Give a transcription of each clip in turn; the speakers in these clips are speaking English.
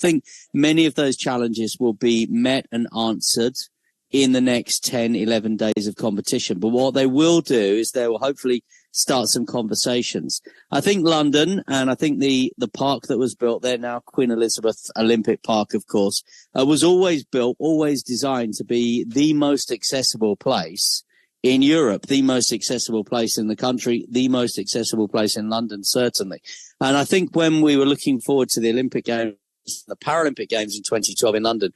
think many of those challenges will be met and answered in the next 10, 11 days of competition. But what they will do is they will hopefully start some conversations. I think London, and I think the park that was built there now, Queen Elizabeth Olympic Park, of course, was always built, always designed to be the most accessible place in Europe, the most accessible place in the country, the most accessible place in London, certainly. And I think when we were looking forward to the Olympic Games, the Paralympic Games in 2012 in London,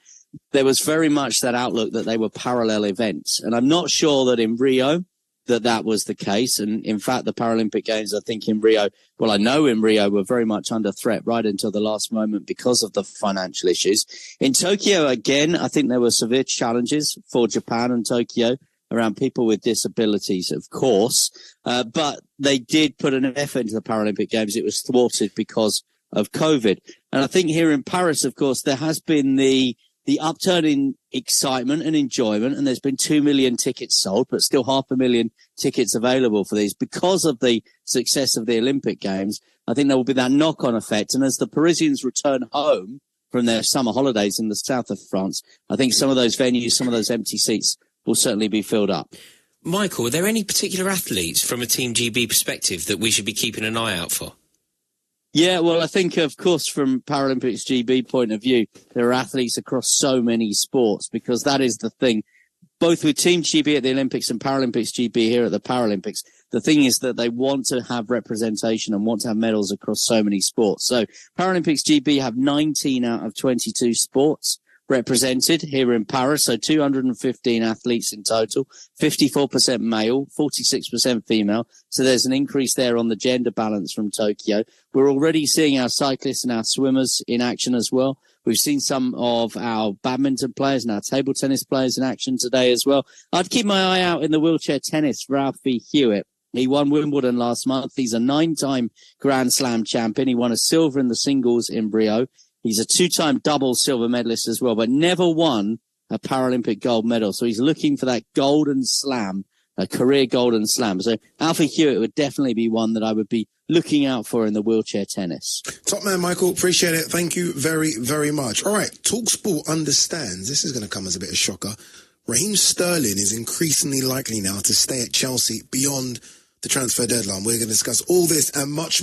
there was very much that outlook that they were parallel events. And I'm not sure that in Rio that was the case. And in fact, the Paralympic Games, I think in Rio, well, I know in Rio were very much under threat right until the last moment because of the financial issues. In Tokyo, again, I think there were severe challenges for Japan and Tokyo around people with disabilities, of course. But they did put an effort into the Paralympic Games. It was thwarted because of COVID. And I think here in Paris, of course, there has been the upturn in excitement and enjoyment, and there's been 2 million tickets sold, but still 500,000 tickets available for these because of the success of the Olympic Games. I think there will be that knock-on effect. And as the Parisians return home from their summer holidays in the south of France, I think some of those venues, some of those empty seats will certainly be filled up. Michael, are there any particular athletes from a Team GB perspective that we should be keeping an eye out for? Yeah, well, I think, of course, from Paralympics GB point of view, there are athletes across so many sports because that is the thing. Both with Team GB at the Olympics and Paralympics GB here at the Paralympics, the thing is that they want to have representation and want to have medals across so many sports. So Paralympics GB have 19 out of 22 sports represented here in Paris. So 215 athletes in total, 54% male, 46% female. So there's an increase there on the gender balance from Tokyo. We're already seeing our cyclists and our swimmers in action as well. We've seen some of our badminton players and our table tennis players in action today as well. I'd keep my eye out in the wheelchair tennis for Alfie Hewitt. He won Wimbledon last month. He's a 9-time Grand Slam champion. He won a silver in the singles in Rio. He's a 2-time double silver medalist as well, but never won a Paralympic gold medal. So he's looking for that golden slam, a career golden slam. So Alfie Hewitt would definitely be one that I would be looking out for in the wheelchair tennis. Top man, Michael. Appreciate it. Thank you very, very much. All right. TalkSport understands. This is going to come as a bit of a shocker. Raheem Sterling is increasingly likely now to stay at Chelsea beyond the transfer deadline. We're going to discuss all this and much more.